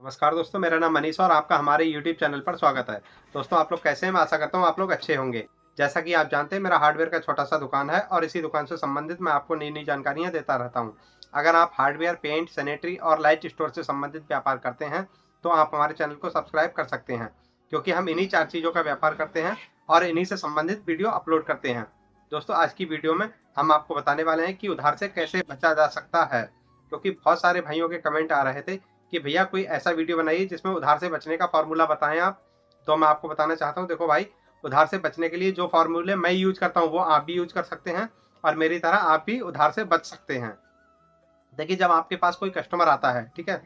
नमस्कार दोस्तों, मेरा नाम मनीष और आपका हमारे YouTube चैनल पर स्वागत है। दोस्तों, आप लोग कैसे हैं? मैं आशा करता हूँ आप लोग अच्छे होंगे। जैसा कि आप जानते हैं, मेरा हार्डवेयर का छोटा-सा दुकान है और इसी दुकान से संबंधित मैं आपको नई-नई जानकारियाँ देता रहता हूँ। अगर आप हार्डवेयर, पेंट, सैनिटरी और लाइट स्टोर से संबंधित व्यापार करते हैं, तो आप हमारे चैनल को सब्सक्राइब कर सकते हैं, क्योंकि हम इन्हीं 4 चीज़ों का व्यापार करते हैं और इन्हीं से संबंधित वीडियो अपलोड करते हैं। दोस्तों, आज की वीडियो में हम आपको बताने वाले हैं कि उधार से कैसे बचा जा सकता है, क्योंकि बहुत सारे भाइयों के कमेंट आ रहे थे कि भैया कोई ऐसा वीडियो बनाइए जिसमें उधार से बचने का फ़ॉर्मूला बताएँ आप। तो मैं आपको बताना चाहता हूँ, देखो भाई, उधार से बचने के लिए जो फ़ॉर्मूले मैं यूज़ करता हूँ वो आप भी यूज़ कर सकते हैं और मेरी तरह आप भी उधार से बच सकते हैं। देखिए, जब आपके पास कोई कस्टमर आता है, ठीक है?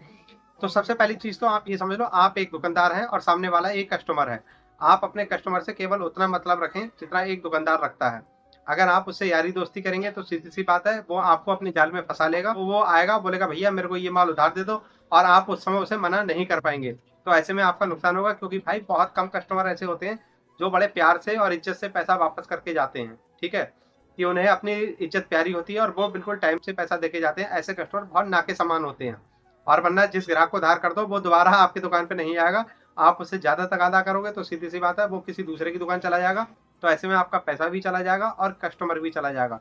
तो सबसे पहली चीज़ तो आप ये समझ लो, आप एक दुकानदार हैं और सामने वाला एक कस्टमर है। आप अपने कस्टमर से केवल उतना मतलब रखें जितना एक दुकानदार रखता है। अगर आप उससे यारी दोस्ती करेंगे तो सीधी-सी बात है, वो आपको अपने जाल में फँसा लेगा। तो वो आएगा, बोलेगा भैया मेरे को ये माल उधार दे दो, और आप उस समय उसे मना नहीं कर पाएँगे। तो ऐसे में आपका नुकसान होगा, क्योंकि भाई बहुत कम कस्टमर ऐसे होते हैं जो बड़े प्यार से और इज़्ज़त से पैसा वापस करके जाते हैं, ठीक है? कि उन्हें अपनी इज़्ज़त प्यारी होती है और वो बिल्कुल टाइम से पैसा देके जाते हैं। ऐसे कस्टमर बहुत ना के समान होते हैं। और वरना जिस ग्राहक को उधार कर दो, वो दोबारा आपकी दुकान पे नहीं आएगा। आप उससे ज़्यादा तगादा करोगे तो सीधी-सी बात है, वो किसी दूसरे की दुकान चला जाएगा। तो ऐसे में आपका पैसा भी चला जाएगा और कस्टमर भी चला जाएगा।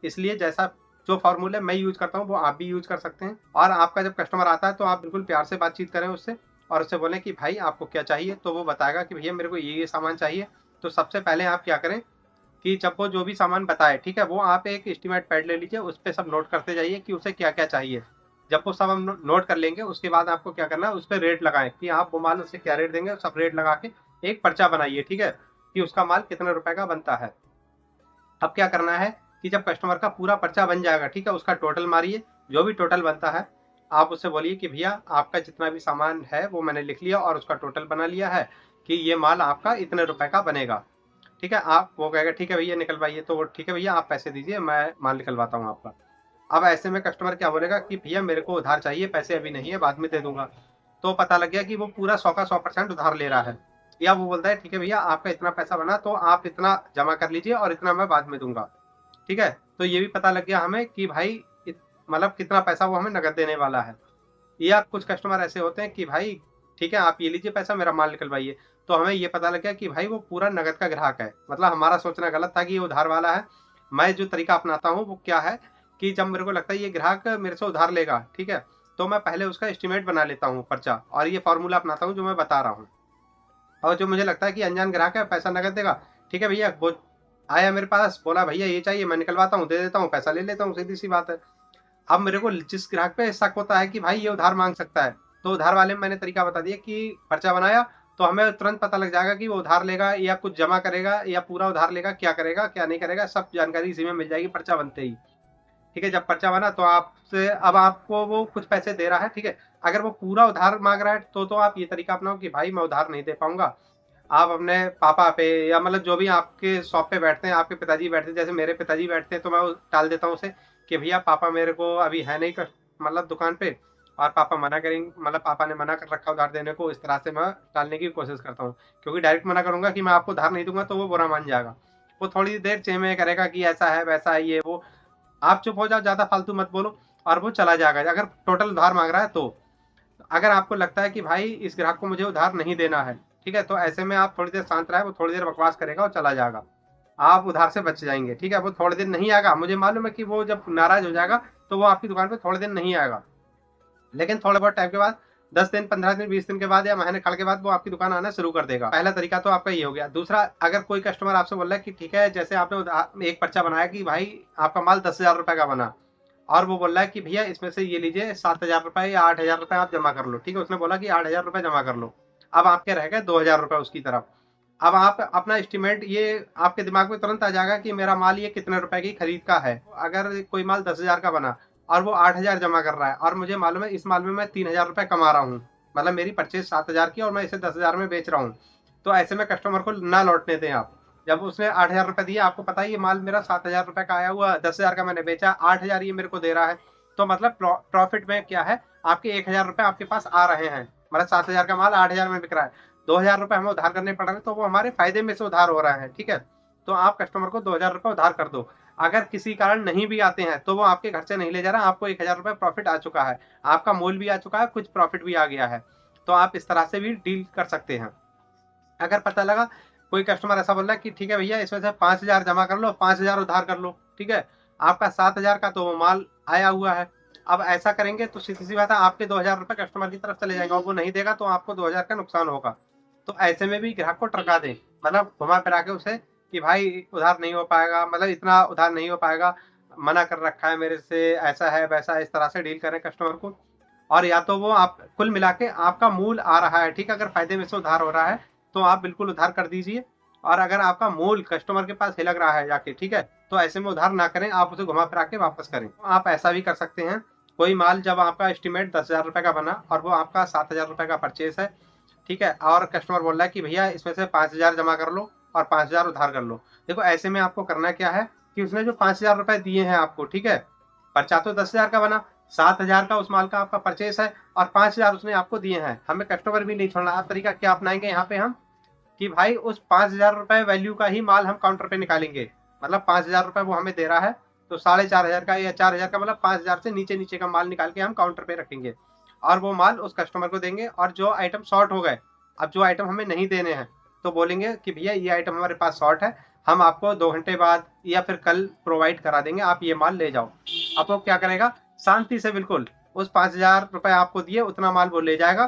इसलिए जैसा जो फ़ॉर्मूले मैं यूज़ करता हूँ, वो आप भी यूज़ कर सकते हैं। और आपका जब कस्टमर आता है तो आप बिल्कुल प्यार से बातचीत करें उससे और उससे बोलें कि भाई आपको क्या चाहिए? तो वो बताएगा कि भैया मेरे को ये सामान चाहिए। तो सबसे पहले आप क्या करें कि जब वो जो भी सामान बताए, ठीक है? वो आप एक एस्टीमेट पैड ले लीजिए, उस पे सब नोट करते जाइए कि उसे क्या-क्या चाहिए। जब वो सब हम नोट कर लेंगे, उसके बाद आपको क्या करना है, उस पे रेट लगाएँ कि आप वो माल उससे क्या रेट देंगे, सब रेट लगा के एक पर्चा बनाइए, ठीक है? कि उसका माल कितने रुपए का बनता है। अब क्या करना है कि जब कस्टमर का पूरा पर्चा बन जाएगा, ठीक है? उसका टोटल मारिए, जो भी टोटल बनता है, आप उससे बोलिए कि भैया आपका जितना भी सामान है, वो मैंने लिख लिया और उसका टोटल बना लिया है कि ये माल आपका इतने रुपए का बनेगा। ठीक है? आप वो कहेगा ठीक है भैया निकलवाइए, तो वो ठीक है भैया आप पैसे दीजिए, मैं माल निकलवाता हूँ आपका। अब ऐसे में कस्टमर क्या बोलेगा कि भैया मेरे को उधार चाहिए, पैसे अभी नहीं है, बाद में दे दूँगा। तो पता लग गया कि वो पूरा 100 का 100% उधार ले रहा है। या वो बोलता है ठीक है भैया आपका इतना पैसा बना, तो आप इतना जमा कर लीजिए और इतना मैं बाद में दूँगा। ठीक है? तो ये भी पता लग गया हमें कि भाई मतलब कितना पैसा वो हमें नकद देने वाला है। या कुछ कस्टमर ऐसे होते हैं कि भाई ठीक है आप ये लीजिए पैसा, मेरा माल निकलवाइए। तो हमें ये पता लग गया कि भाई वो पूरा नकद का ग्राहक है। मतलब हमारा सोचना गलत था कि ये उधार वाला है। मैं जो तरीका अपनाता हूँ वो क्या है कि जब मेरे को लगता है ये ग्राहक मेरे से उधार लेगा, ठीक है? तो मैं पहले उसका एस्टीमेट बना लेता हूँ पर्चा, और ये फ़ॉर्मूला अपनाता हूँ जो मैं बता रहा हूँ। और जो मुझे लगता है कि अनजान ग्राहक है, पैसा नकद देगा, ठीक है भैया, वो आया मेरे पास, बोला भैया ये चाहिए, मैं निकलवाता हूँ, दे देता हूँ, पैसा ले लेता हूँ, सीधी-सी बात है। अब मेरे को जिस ग्राहक पे शक होता है कि भाई ये उधार माँग सकता है, तो उधार वाले में मैंने तरीका बता दिया कि पर्चा बनाया, तो हमें तुरंत पता लग जाएगा कि वो उधार लेगा या कुछ जमा करेगा या पूरा उधार लेगा, क्या करेगा, क्या नहीं करेगा, सब जानकारी इसी में मिल जाएगी पर्चा बनते ही। ठीक है? जब पर्चा बना तो आपसे अब आपको वो कुछ पैसे दे रहा है, ठीक है? अगर वो पूरा उधार माँग रहा है तो आप ये तरीका अपनाओ कि भाई मैं उधार नहीं दे पाऊँगा। आप अपने पापा पे या मतलब जो भी आपके शॉप पे बैठते हैं, आपके पिताजी बैठते हैं, जैसे मेरे पिताजी बैठते हैं, तो मैं टाल देता हूँ उसे कि भैया पापा मेरे को अभी है नहीं मतलब दुकान पे, और पापा मना करेंगे, मतलब पापा ने मना कर रखा उधार देने को। इस तरह से मैं टालने की कोशिश करता हूँ, क्योंकि डायरेक्ट मना करूँगा कि मैं आपको उधार नहीं दूँगा तो वो बुरा मान जाएगा। वो थोड़ी देर चें-में करेगा कि ऐसा है, वैसा है, ये वो। आप चुप हो जाओ, ज़्यादा फालतू मत बोलो, और वो चला जाएगा अगर टोटल उधार माँग रहा है तो। अगर आपको लगता है कि भाई इस ग्राहक को मुझे उधार नहीं देना है, ठीक है? तो ऐसे में आप थोड़ी देर शांत रहें, वो थोड़ी देर बकवास करेगा और चला जाएगा। आप उधार से बच जाएँगे, ठीक है? वो थोड़ी देर नहीं आएगा, मुझे मालूम है कि वो जब नाराज़ हो जाएगा, तो वो आपकी दुकान पे थोड़े दिन नहीं आएगा। लेकिन थोड़े बहुत टाइम के बाद 10 दिन, 15 दिन, 20 दिन के बाद या महीने खड़ के बाद वो आपकी दुकान आना शुरू कर देगा। पहला तरीका तो आपका ये हो गया। दूसरा, अगर कोई कस्टमर आपसे बोल रहा है कि ठीक है, जैसे आपने एक पर्चा बनाया कि भाई आपका माल 10,000 रुपए का बना, और वो बोल रहा है कि भैया इसमें से ये लीजिए 7,000 रुपए या 8,000 रुपए आप जमा कर लो, ठीक है? उसने बोला कि 8,000 रुपए जमा कर लो। अब आपके रह गए 2,000 रुपए उसकी तरफ। अब आप अपना एस्टीमेट, ये आपके दिमाग में तुरंत आ जाएगा कि मेरा माल ये कितने रुपए की खरीद का है। अगर कोई माल 10,000 का बना और वो 8,000 जमा कर रहा है, और मुझे मालूम है इस माल में मैं 3,000 रुपए कमा रहा हूँ। मतलब मेरी परचेज़ 7,000 की और मैं इसे 10,000 में बेच रहा हूँ। तो ऐसे में कस्टमर को ना लौटने दें आप। जब उसने 8,000 रुपए दिए, आपको पता है ये माल मेरा 7,000 रुपए का आया हुआ, 10,000 का मैंने बेचा, 8,000 ये मेरे को दे रहा है। तो मतलब प्रॉफिट में क्या है, आपके 1,000 रुपए आपके पास आ रहे हैं। मतलब 7,000 का माल 8,000 में बिक रहा है। 2,000 रुपए हमें उधार करने पड़ रहे हैं, तो वो हमारे फ़ायदे में से उधार हो रहा है, ठीक है? तो आप कस्टमर को 2,000 रुपए उधार कर दो। अगर किसी कारण नहीं भी आते हैं, तो वो आपके घर से नहीं ले जा रहा, आपको 1,000 रुपए प्रॉफ़िट आ चुका है। आपका मूल भी आ चुका है, कुछ प्रॉफ़िट भी आ गया है। तो आप इस तरह से भी डील कर सकते हैं। अगर पता लगा कोई कस्टमर ऐसा बोल रहा है कि ठीक है भैया इसमें से 5,000 जमा कर लो, 5,000 उधार कर लो, ठीक है, आपका 7,000 का तो वो माल आया हुआ है। अब ऐसा करेंगे तो सीधी-सी बात है, आपके 2,000 रुपए कस्टमर की तरफ चले जाएँगे और वो नहीं देगा तो आपको 2,000 का नुकसान होगा। तो ऐसे में भी ग्राहक को टरका दें, मतलब घुमा-फिरा के उसे कि भाई उधार नहीं हो पाएगा, मतलब इतना उधार नहीं हो पाएगा, मना कर रखा है मेरे से, ऐसा है, वैसा है, इस तरह से डील करें कस्टमर को। और या तो वो आप कुल मिला के आपका मूल आ रहा है, ठीक है, अगर फ़ायदे में से उधार हो रहा है, तो आप बिल्कुल उधार कर दीजिए। और अगर आपका मूल कस्टमर के पास हिलक रहा है जाके, ठीक है, तो ऐसे में उधार ना करें, आप उसे घुमा-फिरा के वापस करें। आप ऐसा भी कर सकते हैं, कोई माल जब आपका एस्टीमेट 10,000 रुपए का बना और वो आपका 7,000 रुपए का परचेज़ है, ठीक है, और कस्टमर बोल रहा है कि भैया इसमें से 5,000 जमा कर लो और 5,000 उधार कर लो। देखो ऐसे में आपको करना क्या है कि उसने जो 5,000 रुपए दिए हैं आपको, ठीक है, पर्चा तो 10,000 का बना, 7,000 का उस माल का आपका परचेज़ है और 5,000 उसने आपको दिए हैं। हमें कस्टमर भी नहीं छोड़ना। अब तरीका क्या अपनाएँगे यहाँ पे हम कि भाई उस 5,000 रुपए वैल्यू का ही माल हम काउंटर पे निकालेंगे। मतलब 5,000 रुपए वो हमें दे रहा है, तो 4,500 का या 4,000 का, मतलब 5,000 से नीचे-नीचे का माल निकाल के हम काउंटर पे रखेंगे और वो माल उस कस्टमर को देंगे। और जो आइटम शॉर्ट हो गए, अब जो आइटम हमें नहीं देने हैं, तो बोलेंगे कि भैया ये आइटम हमारे पास शॉर्ट है, हम आपको 2 घंटे बाद या फिर कल प्रोवाइड करा देंगे, आप ये माल ले जाओ। अब वो क्या करेगा, शांति से बिल्कुल उस 5,000 रुपए आपको दिए उतना माल वो ले जाएगा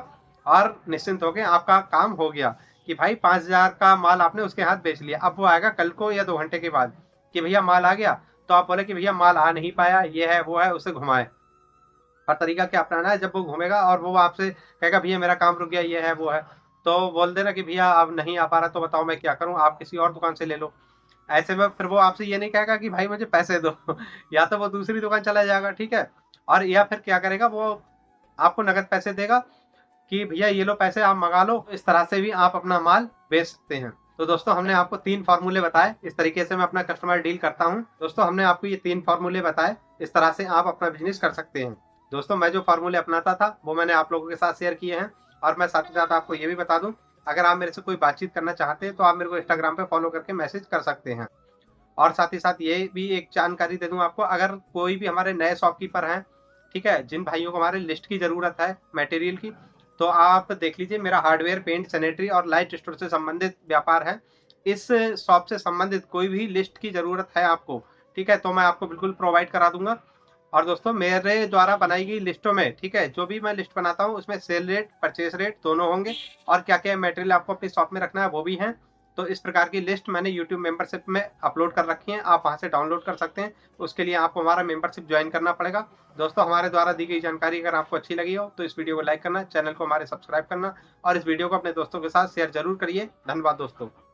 और निश्चिंत होके आपका काम हो गया कि भाई 5,000 का माल आपने उसके हाथ बेच लिया। अब वो आएगा कल को या 2 घंटे के बाद कि भैया माल आ गया, तो आप बोले कि भैया माल आ नहीं पाया, ये है, वो है, उसे घुमाएँ। और तरीका क्या अपनाना है, जब वो घूमेगा और वो आपसे कहेगा भैया मेरा काम रुक गया, ये है, वो है, तो बोल देना कि भैया अब नहीं आ पा रहा, तो बताओ मैं क्या करूँ, आप किसी और दुकान से ले लो। ऐसे में फिर वो आपसे ये नहीं कहेगा कि भाई मुझे पैसे दो या तो वो दूसरी दुकान चला जाएगा, ठीक है? और या फिर क्या करेगा, वो आपको नकद पैसे देगा कि भैया ये लो पैसे, आप मँगा लो। इस तरह से भी आप अपना माल बेच सकते हैं। तो दोस्तों हमने आपको 3 फ़ॉर्मूले बताए, इस तरीके से मैं अपना कस्टमर डील करता हूँ। दोस्तों हमने आपको ये 3 फ़ॉर्मूले बताए, इस तरह से आप अपना बिज़नेस कर सकते हैं। दोस्तों मैं जो फ़ॉर्मूले अपनाता था, वो मैंने आप लोगों के साथ शेयर किए हैं और मैं साथ ही साथ आपको ये भी बता दूँ, अगर आप मेरे से कोई बातचीत करना चाहते हैं, तो आप मेरे को इंस्टाग्राम पे फ़ॉलो करके मैसेज कर सकते हैं। और साथ ही साथ ये भी एक जानकारी दे दूँ आपको, अगर कोई भी हमारे नए शॉपकीपर हैं, ठीक है, जिन भाइयों को हमारे लिस्ट की ज़रूरत है मटेरियल की, तो आप देख लीजिए, मेरा हार्डवेयर, पेंट, सैनिटरी और लाइट स्टोर से संबंधित व्यापार है। इस शॉप से संबंधित कोई भी लिस्ट की ज़रूरत है आपको, ठीक है, तो मैं आपको बिल्कुल प्रोवाइड करा दूँगा। और दोस्तों मेरे द्वारा बनाई गई लिस्टों में, ठीक है, जो भी मैं लिस्ट बनाता हूँ उसमें सेल रेट, परचेज़ रेट दोनों होंगे और क्या-क्या मटेरियल आपको अपनी शॉप में रखना है वो भी हैं। तो इस प्रकार की लिस्ट मैंने यूट्यूब मेंबरशिप में अपलोड कर रखी है, आप वहाँ से डाउनलोड कर सकते हैं। उसके लिए आपको हमारा मेंबरशिप ज्वाइन करना पड़ेगा। दोस्तों हमारे द्वारा दी गई जानकारी अगर आपको अच्छी लगी हो, तो इस वीडियो को लाइक करना, चैनल को हमारे सब्सक्राइब करना और इस वीडियो को अपने दोस्तों के साथ शेयर ज़रूर करिए। धन्यवाद दोस्तों।